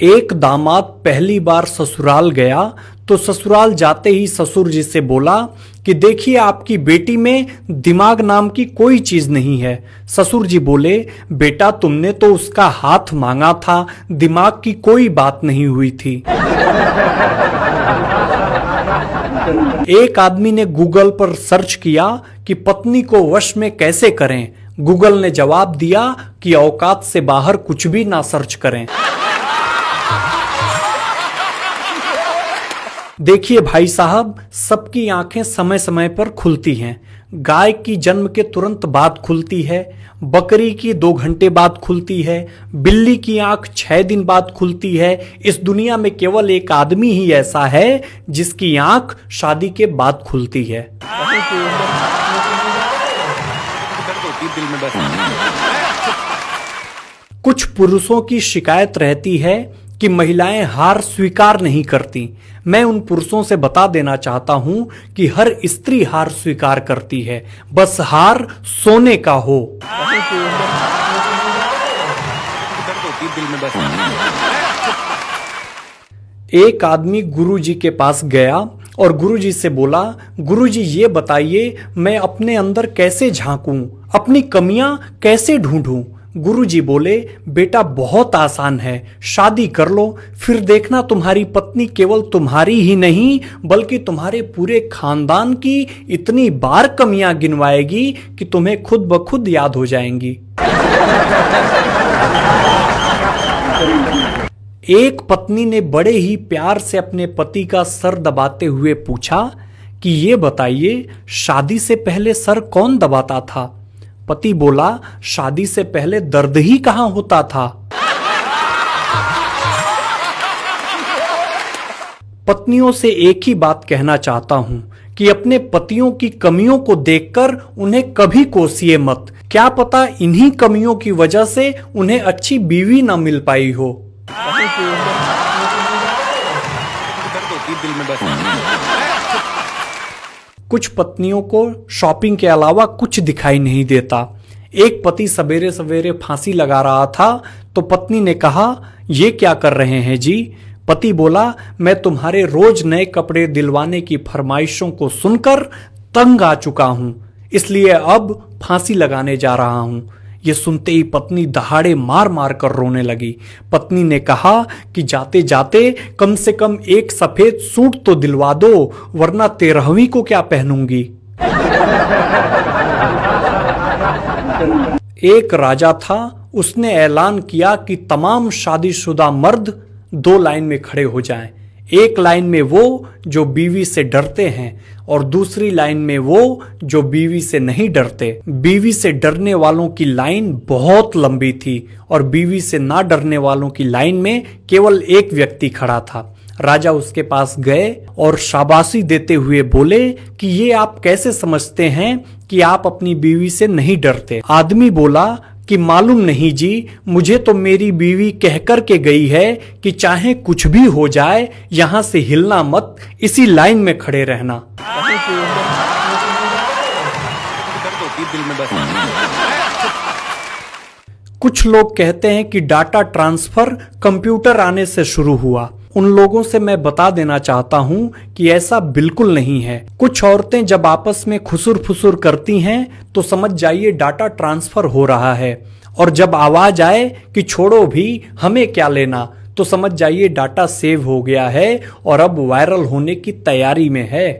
एक दामाद पहली बार ससुराल गया तो ससुराल जाते ही ससुर जी से बोला कि देखिए आपकी बेटी में दिमाग नाम की कोई चीज नहीं है। ससुर जी बोले, बेटा तुमने तो उसका हाथ मांगा था, दिमाग की कोई बात नहीं हुई थी। एक आदमी ने गूगल पर सर्च किया कि पत्नी को वश में कैसे करें। गूगल ने जवाब दिया कि औकात से बाहर कुछ भी ना सर्च करें। देखिए भाई साहब, सबकी आंखें समय समय पर खुलती हैं। गाय की जन्म के तुरंत बाद खुलती है, बकरी की 2 घंटे बाद खुलती है, बिल्ली की आंख 6 दिन बाद खुलती है। इस दुनिया में केवल एक आदमी ही ऐसा है जिसकी आंख शादी के बाद खुलती है। कुछ पुरुषों की शिकायत रहती है कि महिलाएं हार स्वीकार नहीं करती। मैं उन पुरुषों से बता देना चाहता हूं कि हर स्त्री हार स्वीकार करती है, बस हार सोने का हो। एक आदमी गुरुजी के पास गया और गुरुजी से बोला, गुरुजी ये बताइए मैं अपने अंदर कैसे झांकूं, अपनी कमियां कैसे ढूंढूं। गुरुजी बोले, बेटा बहुत आसान है, शादी कर लो, फिर देखना तुम्हारी पत्नी केवल तुम्हारी ही नहीं बल्कि तुम्हारे पूरे खानदान की इतनी बार कमियां गिनवाएगी कि तुम्हें खुद ब खुद याद हो जाएंगी। एक पत्नी ने बड़े ही प्यार से अपने पति का सर दबाते हुए पूछा कि ये बताइए शादी से पहले सर कौन दबाता था। पति बोला, शादी से पहले दर्द ही कहां होता था। पत्नियों से एक ही बात कहना चाहता हूं कि अपने पतियों की कमियों को देखकर उन्हें कभी कोसिए मत। क्या पता इन्हीं कमियों की वजह से उन्हें अच्छी बीवी ना मिल पाई हो। कुछ पत्नियों को शॉपिंग के अलावा कुछ दिखाई नहीं देता। एक पति सवेरे सवेरे फांसी लगा रहा था तो पत्नी ने कहा, ये क्या कर रहे हैं जी। पति बोला, मैं तुम्हारे रोज नए कपड़े दिलवाने की फरमाइशों को सुनकर तंग आ चुका हूं, इसलिए अब फांसी लगाने जा रहा हूं। ये सुनते ही पत्नी दहाड़े मार मार कर रोने लगी। पत्नी ने कहा कि जाते जाते कम से कम एक सफेद सूट तो दिलवा दो, वरना 13वीं को क्या पहनूंगी। एक राजा था, उसने ऐलान किया कि तमाम शादीशुदा मर्द 2 लाइन में खड़े हो जाएं। एक लाइन में वो जो बीवी से डरते हैं और दूसरी लाइन में वो जो बीवी से नहीं डरते। बीवी से डरने वालों की लाइन बहुत लंबी थी और बीवी से ना डरने वालों की लाइन में केवल एक व्यक्ति खड़ा था। राजा उसके पास गए और शाबाशी देते हुए बोले कि ये आप कैसे समझते हैं कि आप अपनी बीवी से नहीं डरते। आदमी बोला कि मालूम नहीं जी, मुझे तो मेरी बीवी कहकर के गई है कि चाहे कुछ भी हो जाए यहां से हिलना मत, इसी लाइन में खड़े रहना। कुछ लोग कहते हैं कि डाटा ट्रांसफर कंप्यूटर आने से शुरू हुआ। उन लोगों से मैं बता देना चाहता हूं कि ऐसा बिल्कुल नहीं है। कुछ औरतें जब आपस में खुसुर फुसुर करती हैं तो समझ जाइए डाटा ट्रांसफर हो रहा है, और जब आवाज आए कि छोड़ो भी हमें क्या लेना तो समझ जाइए डाटा सेव हो गया है और अब वायरल होने की तैयारी में है।